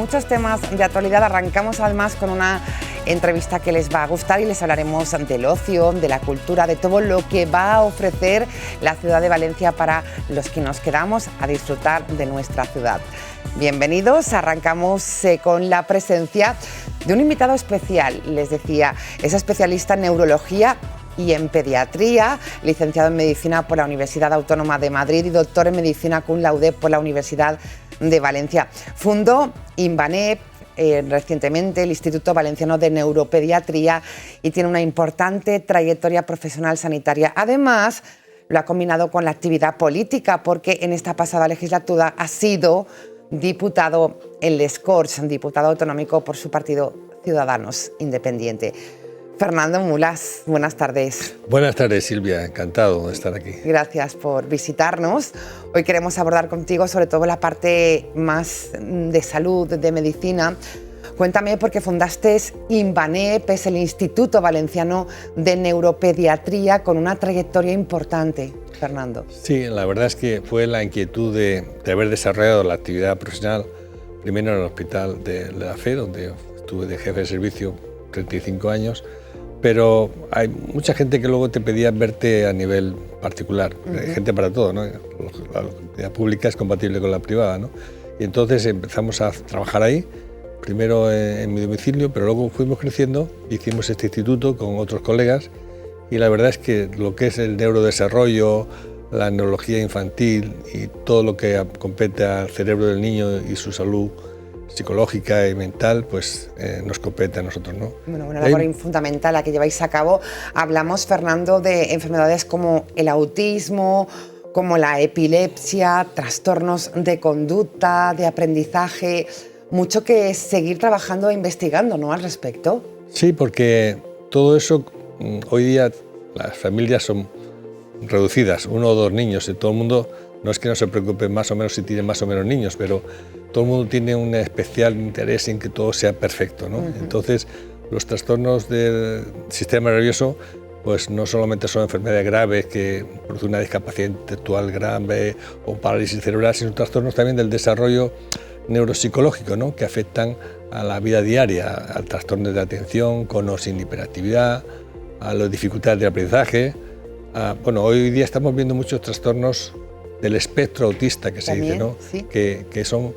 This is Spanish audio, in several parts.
muchos temas de actualidad. Arrancamos además con una entrevista que les va a gustar y les hablaremos del ocio, de la cultura, de todo lo que va a ofrecer la ciudad de Valencia para los que nos quedamos a disfrutar de nuestra ciudad. Bienvenidos, arrancamos con la presencia de un invitado especial, les decía, es especialista en neurología y en pediatría, licenciado en medicina por la Universidad Autónoma de Madrid y doctor en medicina cum laude por la Universidad de Valencia. Fundó INVANEP recientemente, el Instituto Valenciano de Neuropediatría, y tiene una importante trayectoria profesional sanitaria. Además, lo ha combinado con la actividad política, porque en esta pasada legislatura ha sido diputado en Les Corts, diputado autonómico por su partido Ciudadanos Independiente. Fernando Mulas, buenas tardes. Buenas tardes, Silvia, encantado de estar aquí. Gracias por visitarnos. Hoy queremos abordar contigo sobre todo la parte más de salud, de medicina. Cuéntame, porque fundaste INVANEP, es el Instituto Valenciano de Neuropediatría, con una trayectoria importante, Fernando. Sí, la verdad es que fue la inquietud de haber desarrollado la actividad profesional, primero en el Hospital de la Fe, donde estuve de jefe de servicio 35 años, pero hay mucha gente que luego te pedía verte a nivel particular, gente para todo, ¿no? La actividad pública es compatible con la privada, ¿no? Y entonces empezamos a trabajar ahí, primero en mi domicilio, pero luego fuimos creciendo, hicimos este instituto con otros colegas, y la verdad es que lo que es el neurodesarrollo, la neurología infantil y todo lo que compete al cerebro del niño y su salud psicológica y mental, pues nos compete a nosotros, ¿no? Bueno, una labor fundamental la que lleváis a cabo. Hablamos, Fernando, de enfermedades como el autismo, como la epilepsia, trastornos de conducta, de aprendizaje. Mucho que seguir trabajando e investigando, ¿no?, al respecto. Sí, porque todo eso, hoy día las familias son reducidas, 1 o 2 niños, y todo el mundo no es que no se preocupe más o menos si tiene más o menos niños, pero todo el mundo tiene un especial interés en que todo sea perfecto, ¿no? Entonces, los trastornos del sistema nervioso, pues no solamente son enfermedades graves que producen una discapacidad intelectual grave o parálisis cerebral, sino trastornos también del desarrollo neuropsicológico, ¿no?, que afectan a la vida diaria, al trastorno de atención, con o sin hiperactividad, a las dificultades de aprendizaje. Bueno, hoy día estamos viendo muchos trastornos del espectro autista, que se dice, ¿no? Sí. Que son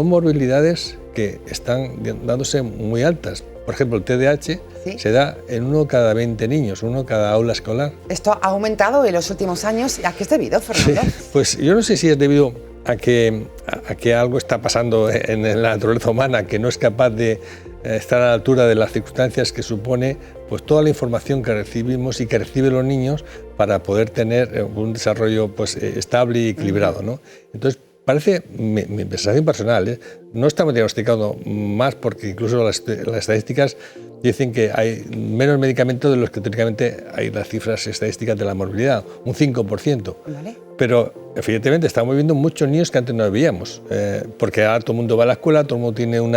morbilidades que están dándose muy altas. Por ejemplo, el TDAH se da en 1 cada 20 niños, 1 cada aula escolar. Esto ha aumentado en los últimos años. ¿A qué es debido, Fernando? Sí, pues yo no sé si es debido a que algo está pasando en la naturaleza humana, que no es capaz de estar a la altura de las circunstancias que supone pues toda la información que recibimos y que reciben los niños para poder tener un desarrollo pues estable y equilibrado, ¿no? Entonces, parece, mi sensación personal, no estamos diagnosticando más, porque incluso las estadísticas dicen que hay menos medicamentos de los que teóricamente hay las cifras estadísticas de la morbilidad, un 5%. ¿Vale? Pero evidentemente estamos viendo muchos niños que antes no veíamos, porque ahora todo el mundo va a la escuela, todo el mundo tiene un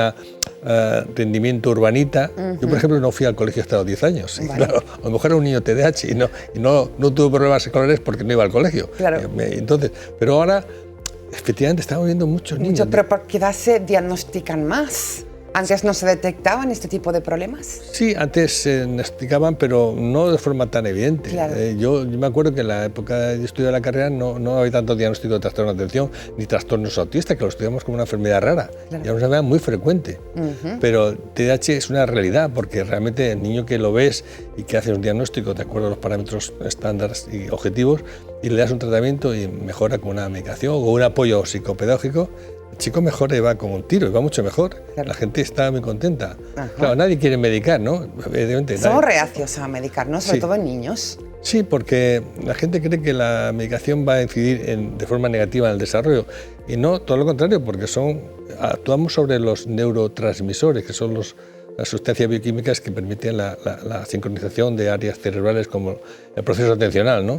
rendimiento urbanita. Yo, por ejemplo, no fui al colegio hasta los 10 años. Vale. Claro, a lo mejor era un niño TDAH y no tuve problemas escolares porque no iba al colegio. Claro. Entonces, pero ahora efectivamente estamos viendo muchos niños. Pero ¿por qué edad se diagnostican más? ¿Antes no se detectaban este tipo de problemas? Sí, antes se diagnosticaban, pero no de forma tan evidente. Claro. Yo me acuerdo que en la época de estudio de la carrera no había tanto diagnóstico de trastorno de atención ni trastornos autistas, que lo estudiamos como una enfermedad rara. Claro. Ya una enfermedad muy frecuente. Pero TDAH es una realidad, porque realmente el niño que lo ves y que hace un diagnóstico de acuerdo a los parámetros estándares y objetivos, y le das un tratamiento y mejora con una medicación o un apoyo psicopedagógico, el chico mejora y va como un tiro, y va mucho mejor. Claro. La gente está muy contenta. Claro, nadie quiere medicar, ¿no? Evidentemente. Somos reacios a medicar, ¿no? Sobre todo en niños. Sí, porque la gente cree que la medicación va a incidir de forma negativa en el desarrollo, y no, todo lo contrario, porque actuamos sobre los neurotransmisores, que son las sustancias bioquímicas que permiten la sincronización de áreas cerebrales, como el proceso atencional, ¿no?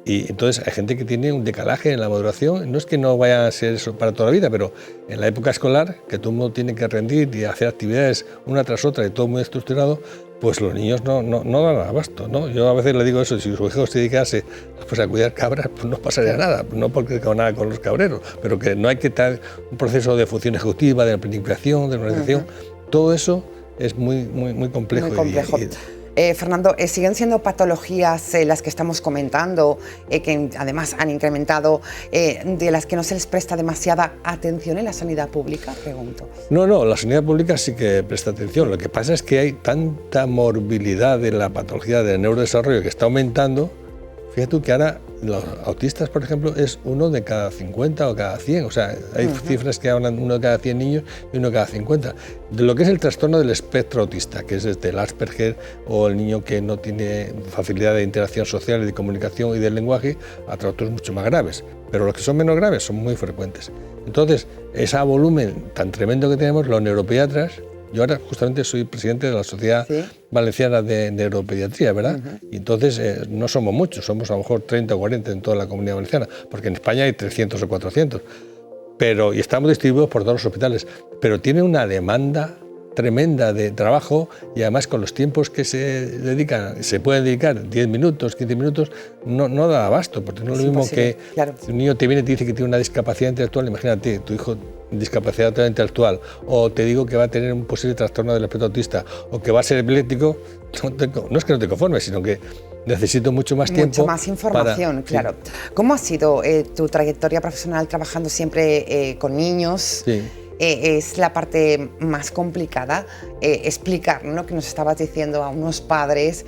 Y entonces hay gente que tiene un decalaje en la maduración. No es que no vaya a ser eso para toda la vida, pero en la época escolar, que todo el mundo tiene que rendir y hacer actividades una tras otra y todo muy estructurado, pues los niños no dan abasto, ¿no? Yo a veces le digo eso, si su hijo se dedicase pues, a cuidar cabras, pues no pasaría nada, no porque no nada con los cabreros, pero que no hay que tener un proceso de función ejecutiva, de planificación, de organización, todo eso es muy complejo. Muy complejo. Fernando, ¿siguen siendo patologías las que estamos comentando, que además han incrementado, de las que no se les presta demasiada atención en la sanidad pública? Pregunto. No, la sanidad pública sí que presta atención. Lo que pasa es que hay tanta morbilidad de la patología del neurodesarrollo que está aumentando. Fíjate tú que ahora los autistas, por ejemplo, es 1 de cada 50 o cada 100. O sea, hay cifras que hablan 1 de cada 100 niños y 1 de cada 50. De lo que es el trastorno del espectro autista, que es desde el Asperger o el niño que no tiene facilidad de interacción social y de comunicación y del lenguaje, a trastornos mucho más graves. Pero los que son menos graves son muy frecuentes. Entonces, ese volumen tan tremendo que tenemos, los neuropediatras. Yo ahora justamente soy presidente de la Sociedad Valenciana de Neuropediatría, ¿verdad? Y entonces no somos muchos, somos a lo mejor 30 o 40 en toda la Comunidad Valenciana, porque en España hay 300 o 400, y estamos distribuidos por todos los hospitales, pero tiene una demanda tremenda de trabajo y además con los tiempos que se pueden dedicar, 10 minutos, 15 minutos, no da abasto, porque no es lo mismo que si un niño te viene y te dice que tiene una discapacidad intelectual, imagínate, tu hijo discapacidad intelectual, o te digo que va a tener un posible trastorno del espectro autista, o que va a ser epiléptico, no es que no te conformes, sino que necesito mucho más tiempo. Mucha más información, claro. Sí. ¿Cómo ha sido tu trayectoria profesional trabajando siempre con niños? Sí. Es la parte más complicada, explicar, ¿no?, que nos estabas diciendo a unos padres,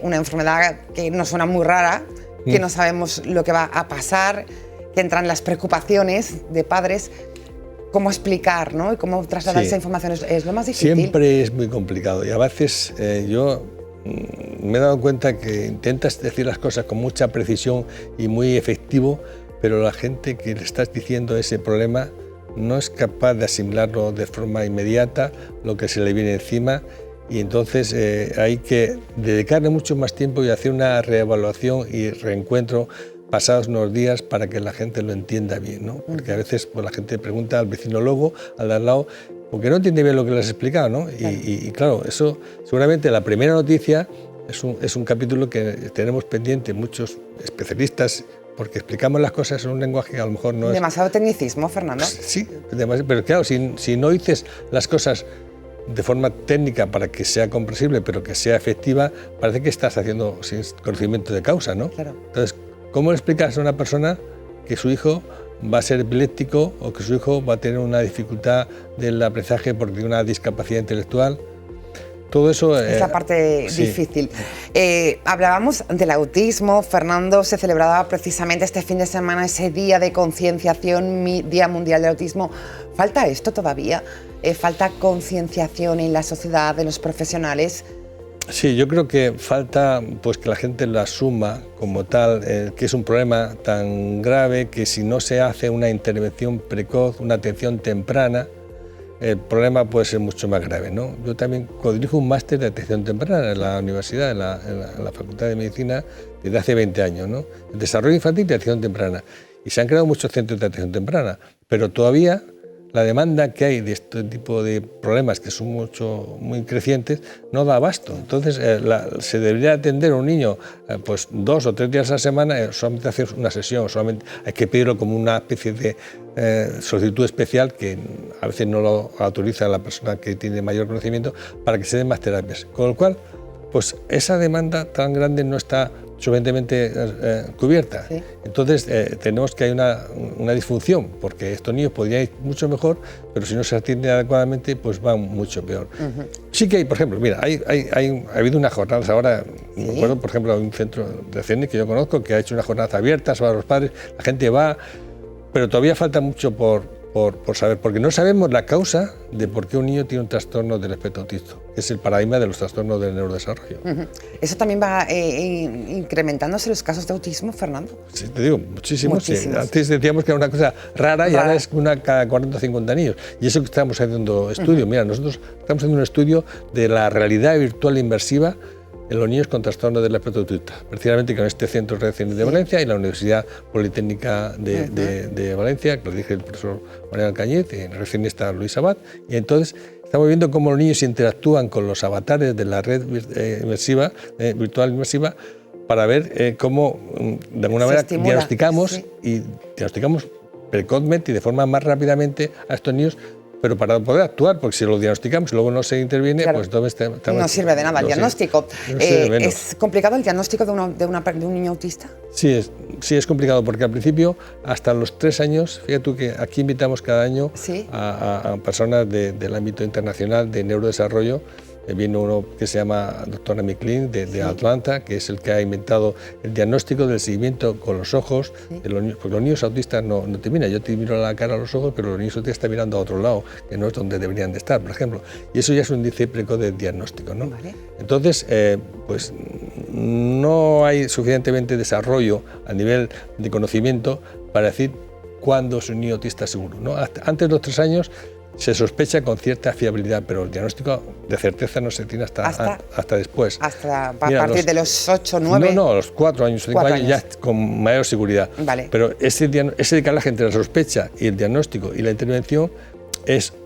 una enfermedad que nos suena muy rara, que no sabemos lo que va a pasar, que entran las preocupaciones de padres. ¿Cómo explicar, ¿no?, y cómo trasladar esa información es lo más difícil? Siempre es muy complicado y a veces yo me he dado cuenta que intentas decir las cosas con mucha precisión y muy efectivo, pero la gente que le estás diciendo ese problema no es capaz de asimilarlo de forma inmediata, lo que se le viene encima, y entonces hay que dedicarle mucho más tiempo y hacer una reevaluación y reencuentro pasados unos días para que la gente lo entienda bien, ¿no? Porque a veces pues, la gente pregunta al vecinólogo, al de al lado, porque no entiende bien lo que les has explicado, ¿no? Y claro, eso seguramente la primera noticia es un capítulo que tenemos pendiente muchos especialistas, porque explicamos las cosas en un lenguaje que a lo mejor no es... ¿Demasiado tecnicismo, Fernando? Sí, pero claro, si no dices las cosas de forma técnica para que sea comprensible, pero que sea efectiva, parece que estás haciendo sin conocimiento de causa, ¿no? Claro. Entonces, ¿cómo le explicas a una persona que su hijo va a ser epiléptico o que su hijo va a tener una dificultad del aprendizaje porque tiene una discapacidad intelectual? Todo eso es la parte difícil. Hablábamos del autismo. Fernando, se celebraba precisamente este fin de semana ese día de concienciación, Día Mundial del Autismo. ¿Falta esto todavía? ¿Falta concienciación en la sociedad, de los profesionales? Sí, yo creo que falta pues, que la gente lo asuma como tal, que es un problema tan grave que si no se hace una intervención precoz, una atención temprana, el problema puede ser mucho más grave, ¿no? Yo también dirijo un máster de atención temprana en la universidad, en la Facultad de Medicina, desde hace 20 años, ¿no? El desarrollo infantil y atención temprana. Y se han creado muchos centros de atención temprana, pero todavía la demanda que hay de este tipo de problemas, que son muy crecientes, no da abasto. Entonces, se debería atender a un niño pues 2 o 3 días a la semana, solamente hacer una sesión, solamente hay que pedirlo como una especie de solicitud especial que a veces no lo autoriza la persona que tiene mayor conocimiento para que se den más terapias. Con lo cual, pues esa demanda tan grande no está suficientemente cubierta. Sí. Entonces tenemos que hay una disfunción, porque estos niños podrían ir mucho mejor, pero si no se atienden adecuadamente, pues van mucho peor. Sí que hay, por ejemplo, mira, ha habido unas jornadas ahora, me acuerdo, por ejemplo, de un centro de CENI que yo conozco, que ha hecho unas jornadas abiertas para los padres, la gente va, pero todavía falta mucho por saber, porque no sabemos la causa de por qué un niño tiene un trastorno del espectro autista. Es el paradigma de los trastornos del neurodesarrollo. ¿Eso también va incrementándose los casos de autismo, Fernando? Sí, te digo, muchísimos. Sí. Antes decíamos que era una cosa rara y ahora es una cada 40 o 50 niños. Y eso que estamos haciendo estudio. Mira, nosotros estamos haciendo un estudio de la realidad virtual inmersiva en los niños con trastornos del espectro autista, precisamente con este Centro de Reacciones de Valencia y la Universidad Politécnica de Valencia, que lo dije el profesor Manuel Alcañiz, y en la reaccionista Luis Abad, y entonces estamos viendo cómo los niños interactúan con los avatares de la red inmersiva, virtual inmersiva, para ver cómo, de alguna manera, diagnosticamos y diagnosticamos precozmente y de forma más rápidamente a estos niños, pero para poder actuar, porque si lo diagnosticamos y luego no se interviene, claro, pues entonces no sirve de nada el diagnóstico. ¿Es complicado el diagnóstico de un niño autista? Sí, es complicado, porque al principio, hasta los 3 años, fíjate tú que aquí invitamos cada año a personas del ámbito internacional de neurodesarrollo. Viene uno que se llama Dr. McLean de Atlanta, que es el que ha inventado el diagnóstico del seguimiento con los ojos de los niños, porque los niños autistas no te miran, yo te miro a la cara a los ojos, pero los niños autistas están mirando a otro lado, que no es donde deberían de estar, por ejemplo. Y eso ya es un índice precoz de diagnóstico, ¿no? Vale. Entonces, pues no hay suficientemente desarrollo a nivel de conocimiento para decir cuándo es un niño autista seguro, ¿no? Antes de los 3 años se sospecha con cierta fiabilidad, pero el diagnóstico de certeza no se tiene hasta después. Hasta a partir de los 8, 9... No, a los 4 años, 5 años ya con mayor seguridad. Vale. Pero ese decalaje entre la sospecha y el diagnóstico y la intervención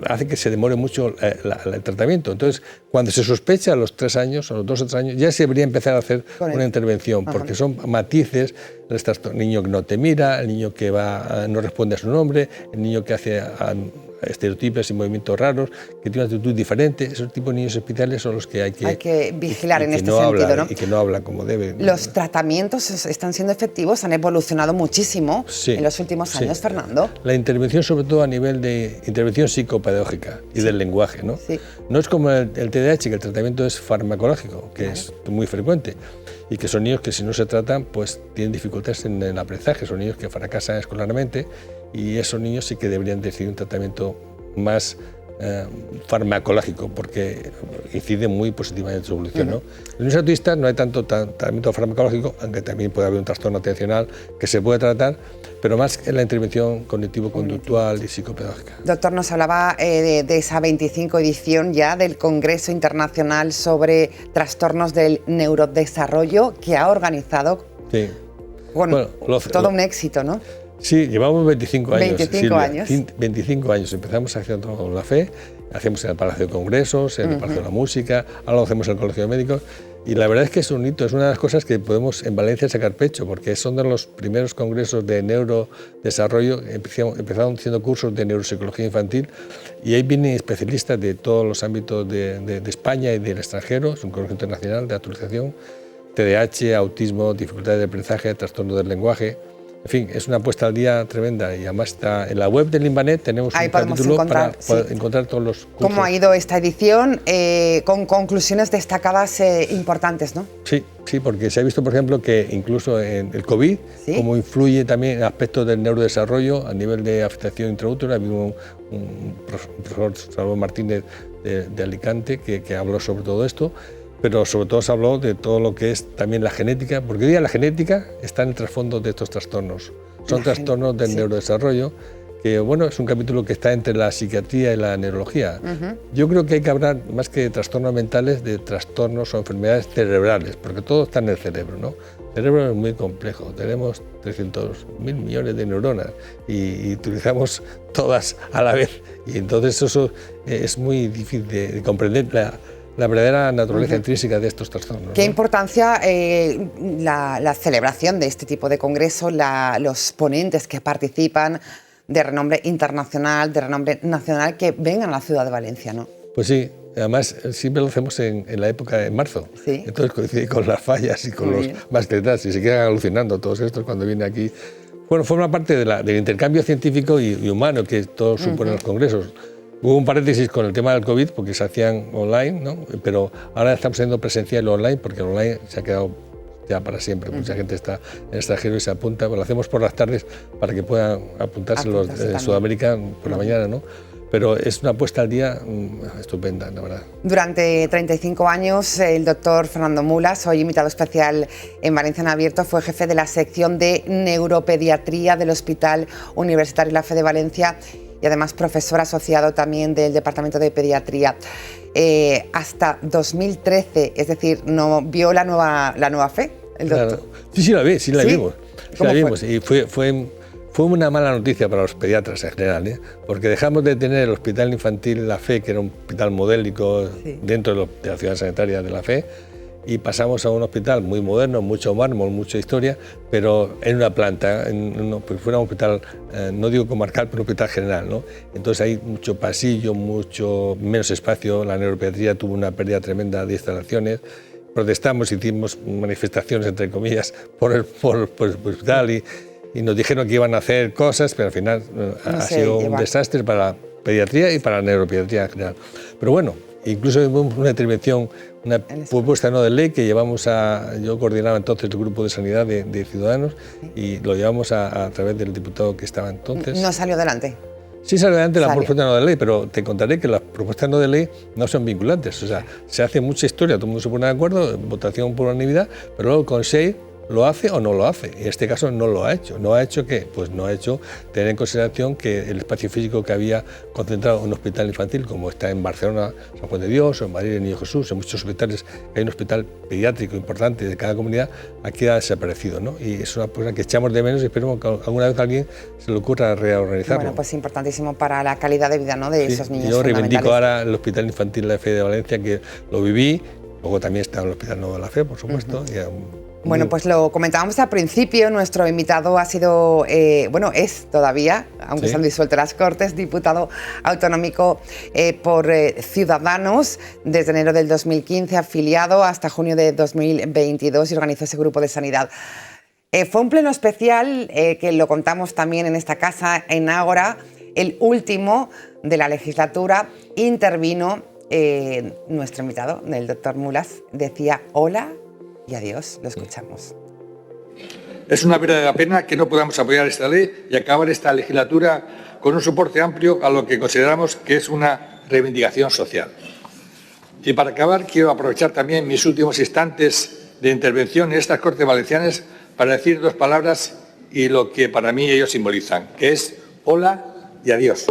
hace que se demore mucho el tratamiento. Entonces, cuando se sospecha a los 3 años, a los 2 o 3 años, ya se debería empezar a hacer una intervención, porque son matices, el niño que no te mira, el niño que no responde a su nombre, el niño que hace estereotipos y movimientos raros, que tiene una actitud diferente. Esos tipos de niños especiales son los que hay que vigilar en este sentido, ¿no? Y que no hablan como deben. Los tratamientos están siendo efectivos, han evolucionado muchísimo en los últimos años, Fernando. La intervención, sobre todo a nivel de intervención psicopedagógica y del lenguaje, ¿no? No es como el TDAH, que el tratamiento es farmacológico, que es muy frecuente, y que son niños que si no se tratan, pues tienen dificultades en el aprendizaje, son niños que fracasan escolarmente, y esos niños sí que deberían recibir un tratamiento más farmacológico, porque incide muy positivamente en su evolución, ¿no? En los niños autistas no hay tanto tratamiento farmacológico, aunque también puede haber un trastorno atencional que se puede tratar, pero más en la intervención cognitivo-conductual y psicopedagógica. Doctor, nos hablaba de esa 25 edición ya del Congreso Internacional sobre Trastornos del Neurodesarrollo que ha organizado. Sí. Bueno, todo un éxito, ¿no? Sí, llevamos 25 años. 25 años. 25 años. Empezamos haciendo la fe, hacemos en el Palacio de Congresos, en el Palacio de la Música, ahora lo hacemos en el Colegio de Médicos. Y la verdad es que es un hito, es una de las cosas que podemos en Valencia sacar pecho, porque son de los primeros congresos de neurodesarrollo. Empezaron haciendo cursos de neuropsicología infantil y ahí vienen especialistas de todos los ámbitos de España y del extranjero. Es un congreso internacional de actualización, TDAH, autismo, dificultades de aprendizaje, trastorno del lenguaje. En fin, es una puesta al día tremenda, y además está en la web del Inbanet, tenemos un capítulo para encontrar todos los cursos. ¿Cómo ha ido esta edición? Con conclusiones destacadas importantes, ¿no? Sí, porque se ha visto, por ejemplo, que incluso en el COVID, cómo influye también en aspectos del neurodesarrollo a nivel de afectación intraútera. Había un profesor, Salvador Martínez, de Alicante, que habló sobre todo esto. Pero sobre todo se habló de todo lo que es también la genética, porque hoy día la genética está en el trasfondo de estos trastornos. Son trastornos del neurodesarrollo, que bueno, es un capítulo que está entre la psiquiatría y la neurología. Yo creo que hay que hablar, más que de trastornos mentales, de trastornos o enfermedades cerebrales, porque todo está en el cerebro, ¿no? El cerebro es muy complejo, tenemos 300.000 millones de neuronas y utilizamos todas a la vez, y entonces eso es muy difícil de comprender la verdadera naturaleza intrínseca de estos trastornos. Qué importancia la celebración de este tipo de congresos, los ponentes que participan de renombre internacional, de renombre nacional, que vengan a la ciudad de Valencia, ¿no? Pues sí, además siempre lo hacemos en la época de marzo, entonces coincide con las fallas y con los mascletas, y se quedan alucinando todos estos cuando vienen aquí. Bueno, forma parte del intercambio científico y humano que todos suponen los congresos. Hubo un paréntesis con el tema del COVID, porque se hacían online, ¿no? Pero ahora estamos haciendo presencial online, porque el online se ha quedado ya para siempre. Mucha gente está en el extranjero y se apunta, pues lo hacemos por las tardes para que puedan apuntarse los de Sudamérica por la mañana, ¿no? Pero es una puesta al día estupenda, la verdad. Durante 35 años, el doctor Fernando Mulas, hoy invitado especial en Valencia en Abierto, fue jefe de la sección de neuropediatría del Hospital Universitario La Fe de Valencia. y además profesor asociado también del Departamento de Pediatría. Hasta 2013, es decir, no vio la nueva fe, el doctor. Claro. Sí, la vimos. Sí la vimos. Y fue una mala noticia para los pediatras en general, porque dejamos de tener el Hospital Infantil La Fe, que era un hospital modélico dentro de la ciudad sanitaria de La Fe, y pasamos a un hospital muy moderno, mucho mármol, mucha historia, pero en una planta, pues fuera un hospital, no digo comarcal, pero un hospital general, ¿no? Entonces hay mucho pasillo, mucho menos espacio, la neuropediatría tuvo una pérdida tremenda de instalaciones, protestamos, hicimos manifestaciones, entre comillas, por el hospital y nos dijeron que iban a hacer cosas, pero al final ha sido un desastre para la pediatría y para la neuropediatría en general. Pero bueno, incluso hubo una intervención, una propuesta no de ley que yo coordinaba entonces el grupo de sanidad de Ciudadanos y lo llevamos a través del diputado que estaba entonces. ¿No salió adelante? Sí salió adelante la propuesta no de ley, pero te contaré que las propuestas no de ley no son vinculantes. O sea, se hace mucha historia, todo el mundo se pone de acuerdo, votación por unanimidad, pero luego el Consejo ¿lo hace o no lo hace? En este caso no lo ha hecho. ¿No ha hecho qué? Pues no ha hecho tener en consideración que el espacio físico que había concentrado en un hospital infantil, como está en Barcelona, San Juan de Dios, o en Madrid, el Niño Jesús, en muchos hospitales hay un hospital pediátrico importante de cada comunidad, aquí ha desaparecido, ¿no? Y es una cosa que echamos de menos y esperemos que alguna vez a alguien se le ocurra reorganizarlo. Bueno, pues importantísimo para la calidad de vida, ¿no?, de esos niños. Yo reivindico ahora el Hospital Infantil La Fe de Valencia, que lo viví, luego también está el Hospital Nuevo de La Fe, por supuesto. Bueno, pues lo comentábamos al principio, nuestro invitado ha sido, es todavía, aunque se han disuelto las Cortes, diputado autonómico por Ciudadanos desde enero del 2015, afiliado hasta junio de 2022 y organizó ese grupo de sanidad. Fue un pleno especial que lo contamos también en esta casa, en Ágora, el último de la legislatura. Intervino nuestro invitado, el doctor Mulas, decía hola y adiós. Lo escuchamos. Es una verdadera pena que no podamos apoyar esta ley y acabar esta legislatura con un soporte amplio a lo que consideramos que es una reivindicación social. Y para acabar, quiero aprovechar también mis últimos instantes de intervención en estas Cortes Valencianas para decir dos palabras y lo que para mí ellos simbolizan, que es hola y adiós.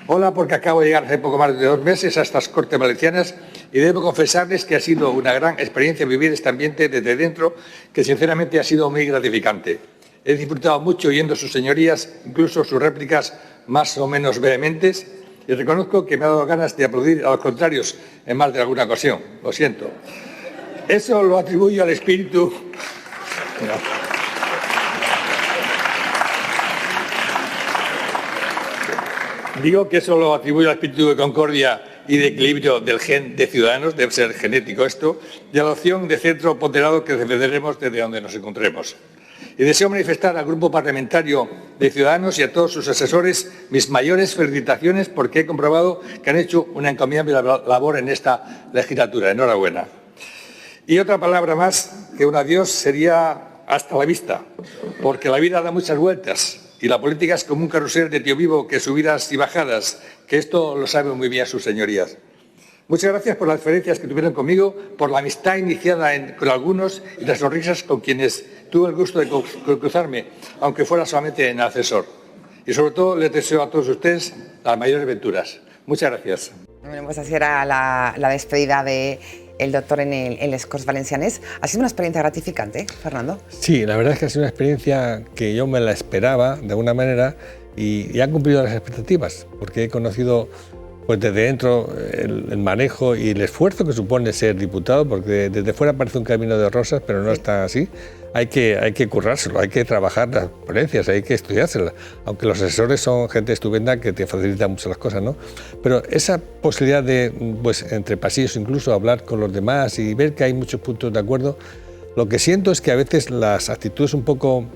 Hola, porque acabo de llegar hace poco más de 2 meses a estas Cortes Valencianas y debo confesarles que ha sido una gran experiencia vivir este ambiente desde dentro, que sinceramente ha sido muy gratificante. He disfrutado mucho oyendo sus señorías, incluso sus réplicas más o menos vehementes, y reconozco que me ha dado ganas de aplaudir a los contrarios en más de alguna ocasión. Lo siento. Eso lo atribuyo al espíritu... Digo que eso lo atribuyo al espíritu de concordia y de equilibrio del gen de Ciudadanos, debe ser genético esto, y a la opción de centro ponderado que defenderemos desde donde nos encontremos. Y deseo manifestar al Grupo Parlamentario de Ciudadanos y a todos sus asesores mis mayores felicitaciones porque he comprobado que han hecho una encomiable labor en esta legislatura. Enhorabuena. Y otra palabra más que un adiós sería hasta la vista, porque la vida da muchas vueltas. Y la política es como un carrusel de tío vivo que subidas y bajadas, que esto lo saben muy bien sus señorías. Muchas gracias por las diferencias que tuvieron conmigo, por la amistad iniciada con algunos y las sonrisas con quienes tuve el gusto de cruzarme, aunque fuera solamente en ascensor. Y sobre todo les deseo a todos ustedes las mayores venturas. Muchas gracias. Bueno, pues así era la despedida de el doctor en les Corts Valencianes. ¿Ha sido una experiencia gratificante, Fernando? Sí, la verdad es que ha sido una experiencia que yo me la esperaba de alguna manera y ha cumplido las expectativas, porque he conocido pues desde dentro el manejo y el esfuerzo que supone ser diputado, porque desde fuera parece un camino de rosas, pero no está así. Hay que currárselo, hay que trabajar las ponencias, hay que estudiárselas, aunque los asesores son gente estupenda que te facilita mucho las cosas, ¿no? Pero esa posibilidad de, pues entre pasillos incluso, hablar con los demás y ver que hay muchos puntos de acuerdo, lo que siento es que a veces las actitudes un poco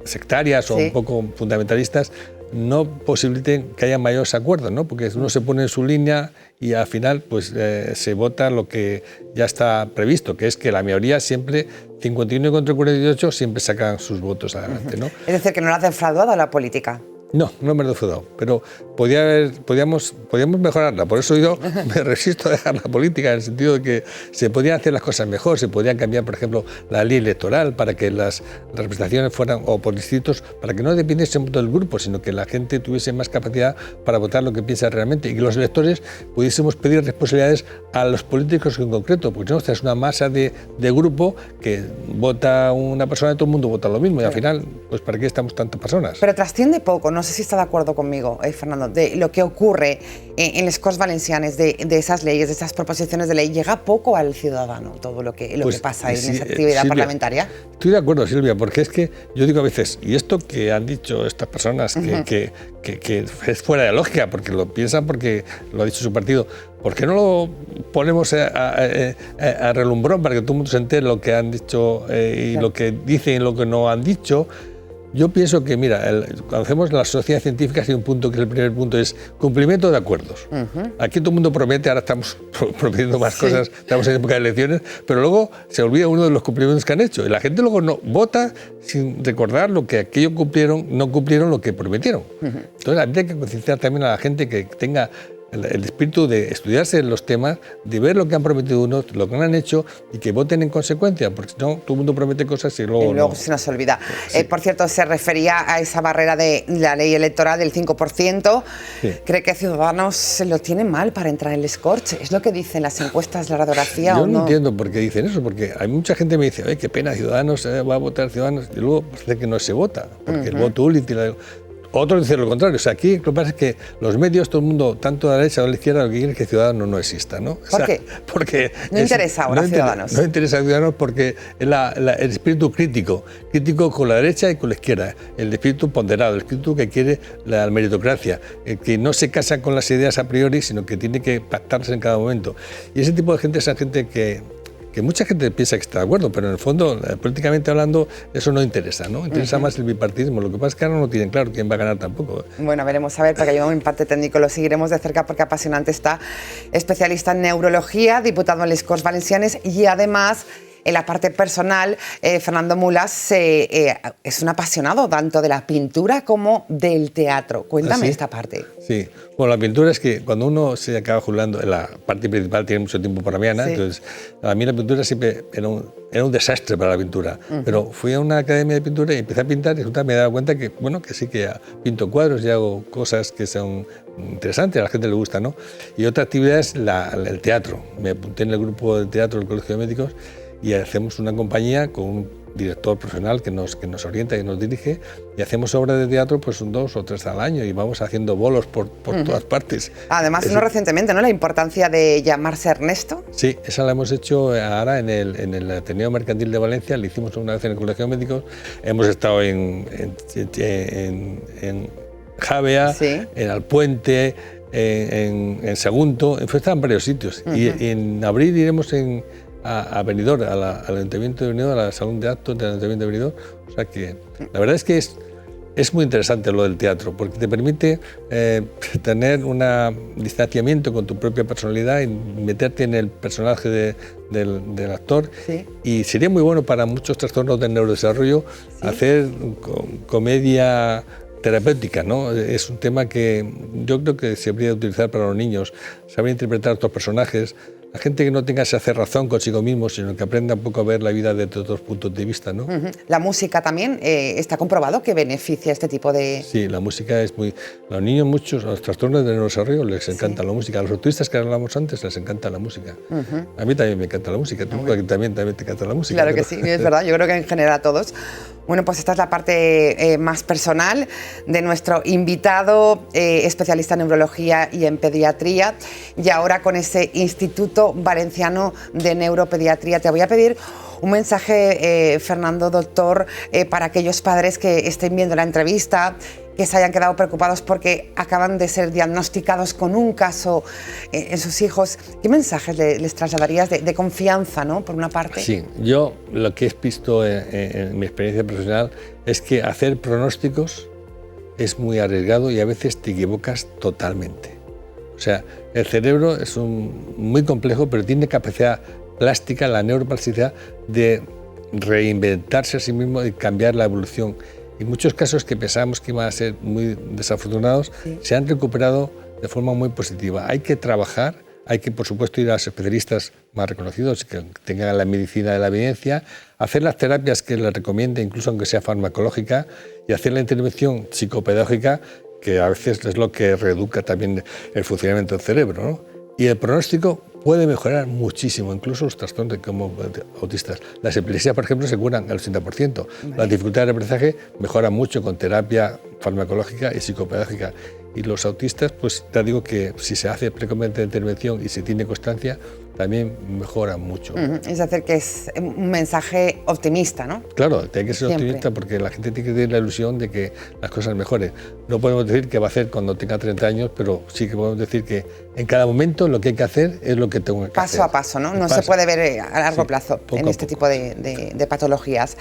sectarias o un poco fundamentalistas no posibiliten que haya mayores acuerdos, ¿no? Porque uno se pone en su línea y al final pues, se vota lo que ya está previsto, que es que la mayoría siempre, 51 contra 48, siempre sacan sus votos adelante, ¿no? Es decir, que no lo ha defraudado a la política. No, no me he defraudado, pero podíamos mejorarla. Por eso yo me resisto a dejar la política, en el sentido de que se podían hacer las cosas mejor, se podían cambiar, por ejemplo, la ley electoral para que las representaciones fueran, o por distritos, para que no dependiesen del grupo, sino que la gente tuviese más capacidad para votar lo que piensa realmente y que los electores pudiésemos pedir responsabilidades a los políticos en concreto, porque no, esta es una masa de grupo que vota una persona y todo el mundo vota lo mismo, y al final, pues ¿para qué estamos tantas personas? Pero trasciende poco, no sé si está de acuerdo conmigo, Fernando, de lo que ocurre en las Corts Valencianes, de esas leyes, de esas proposiciones de ley. ¿Llega poco al ciudadano todo lo que pasa en esa actividad parlamentaria? Estoy de acuerdo, Silvia, porque es que yo digo a veces, y esto que han dicho estas personas, que es fuera de lógica, porque lo piensan porque lo ha dicho su partido, ¿por qué no lo ponemos a relumbrón para que todo el mundo se entere lo que han dicho y lo que dicen y lo que no han dicho? Yo pienso que, mira, cuando hacemos las sociedades científicas hay un punto que es el primer punto, es cumplimiento de acuerdos. Aquí todo el mundo promete, ahora estamos prometiendo más cosas, estamos en época de elecciones, pero luego se olvida uno de los cumplimientos que han hecho. Y la gente luego no vota sin recordar lo que aquellos no cumplieron lo que prometieron. Entonces habría que concienciar también a la gente que tenga el espíritu de estudiarse los temas, de ver lo que han prometido unos, lo que han hecho y que voten en consecuencia, porque si no, todo el mundo promete cosas y luego no. Se nos olvida. Sí. Por cierto, se refería a esa barrera de la ley electoral del 5%. Sí. ¿Cree que Ciudadanos lo tienen mal para entrar en el Corts? ¿Es lo que dicen las encuestas de la radiografía Yo o no? no entiendo por qué dicen eso, porque hay mucha gente que me dice, qué pena, Ciudadanos, va a votar Ciudadanos, y luego parece que no se vota, porque el voto útil. Otros dicen lo contrario. O sea, aquí lo que pasa es que los medios, todo el mundo, tanto a la derecha como a la izquierda, lo que quieren es que Ciudadanos no exista, ¿no? ¿Por qué? Porque no interesa ahora Ciudadanos. No interesa a Ciudadanos porque es el espíritu crítico con la derecha y con la izquierda, el espíritu ponderado, el espíritu que quiere la meritocracia, que no se casa con las ideas a priori, sino que tiene que pactarse en cada momento. Y ese tipo de gente es la gente que mucha gente piensa que está de acuerdo, pero en el fondo, políticamente hablando, eso no interesa, ¿no? Interesa más el bipartidismo. Lo que pasa es que ahora no tienen claro quién va a ganar tampoco. Bueno, veremos a ver, porque hay un empate técnico, lo seguiremos de cerca porque apasionante está. Especialista en neurología, diputado en les Corts Valencianes y además, en la parte personal, Fernando Mulas es un apasionado tanto de la pintura como del teatro. Cuéntame esta parte. Sí, bueno, la pintura es que cuando uno se acaba jubilando, en la parte principal tiene mucho tiempo para mañana, entonces a mí la pintura siempre era un desastre para la pintura, pero fui a una academia de pintura y empecé a pintar y me he dado cuenta que, bueno, que sí que pinto cuadros y hago cosas que son interesantes, a la gente le gusta, ¿no? Y otra actividad es el teatro. Me apunté en el grupo de teatro del Colegio de Médicos y hacemos una compañía con un director profesional que nos orienta y nos dirige, y hacemos obras de teatro pues 2 o 3 al año y vamos haciendo bolos por todas partes. Además, no recientemente, ¿no? La importancia de llamarse Ernesto. Sí, esa la hemos hecho ahora en el Ateneo Mercantil de Valencia, la hicimos una vez en el Colegio de Médicos, hemos estado en Javea, en Alpuente, en Sagunto, en varios sitios, y en abril iremos a Benidorm, al Ayuntamiento de Benidorm, a la Salón de Actos del Ayuntamiento de Benidorm. O sea que la verdad es que es muy interesante lo del teatro, porque te permite tener un distanciamiento con tu propia personalidad y meterte en el personaje del actor. Sí. Y sería muy bueno para muchos trastornos del neurodesarrollo hacer comedia terapéutica, ¿no? Es un tema que yo creo que se habría de utilizar para los niños, saber interpretar a estos personajes. La gente que no tenga esa cerrazón consigo mismo, sino que aprenda un poco a ver la vida desde otros puntos de vista, ¿no? La música también, ¿está comprobado que beneficia este tipo de...? Sí, la música es muy... A los niños muchos, a los trastornos de neurodesarrollo les encanta la música. A los autistas que hablamos antes les encanta la música. A mí también me encanta la música. Tú también te encanta la música. Claro que sí, es verdad. Yo creo que en general a todos. Bueno, pues esta es la parte más personal de nuestro invitado, especialista en neurología y en pediatría. Y ahora con ese Instituto Valenciano de Neuropediatría. Te voy a pedir un mensaje, Fernando, doctor, para aquellos padres que estén viendo la entrevista, que se hayan quedado preocupados porque acaban de ser diagnosticados con un caso en sus hijos. ¿Qué mensajes les trasladarías de confianza, ¿no? Por una parte. Sí, yo lo que he visto en mi experiencia profesional es que hacer pronósticos es muy arriesgado y a veces te equivocas totalmente. O sea, el cerebro es muy complejo, pero tiene capacidad plástica, la neuroplasticidad, de reinventarse a sí mismo y cambiar la evolución. Y muchos casos que pensábamos que iban a ser muy desafortunados se han recuperado de forma muy positiva. Hay que trabajar, hay que, por supuesto, ir a los especialistas más reconocidos que tengan la medicina de la evidencia, hacer las terapias que les recomiende, incluso aunque sea farmacológica, y hacer la intervención psicopedagógica, que a veces es lo que reeduca también el funcionamiento del cerebro, ¿no? Y el pronóstico puede mejorar muchísimo, incluso los trastornos como autistas. Las epilepsias, por ejemplo, se curan al 80%. Vale. Las dificultades de aprendizaje mejoran mucho con terapia farmacológica y psicopedagógica. Y los autistas, pues te digo que si se hace precocemente la intervención y se tiene constancia, también mejora mucho. Es decir, que es un mensaje optimista, ¿no? Claro, hay que ser optimista porque la gente tiene que tener la ilusión de que las cosas mejoren. No podemos decir qué va a hacer cuando tenga 30 años, pero sí que podemos decir que en cada momento lo que hay que hacer es lo que tengo que hacer. Paso a paso, ¿no? No se puede ver a largo plazo en este tipo de patologías.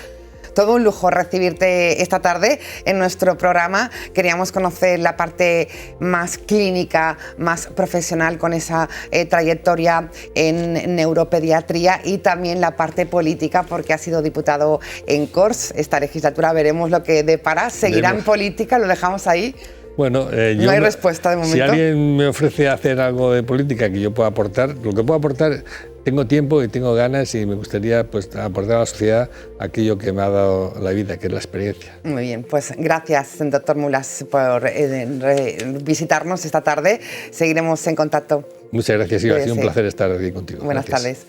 Todo un lujo recibirte esta tarde en nuestro programa. Queríamos conocer la parte más clínica, más profesional, con esa trayectoria en neuropediatría, y también la parte política, porque ha sido diputado en Corts. Esta legislatura veremos lo que depara. ¿Seguirá en política? ¿Lo dejamos ahí? Bueno, no hay respuesta de momento. Si alguien me ofrece hacer algo de política que yo pueda aportar, lo que puedo aportar, tengo tiempo y tengo ganas, y me gustaría pues aportar a la sociedad aquello que me ha dado la vida, que es la experiencia. Muy bien, pues gracias, doctor Mulas, por visitarnos esta tarde. Seguiremos en contacto. Muchas gracias, Iva. Ha sido un placer estar aquí contigo. Buenas tardes.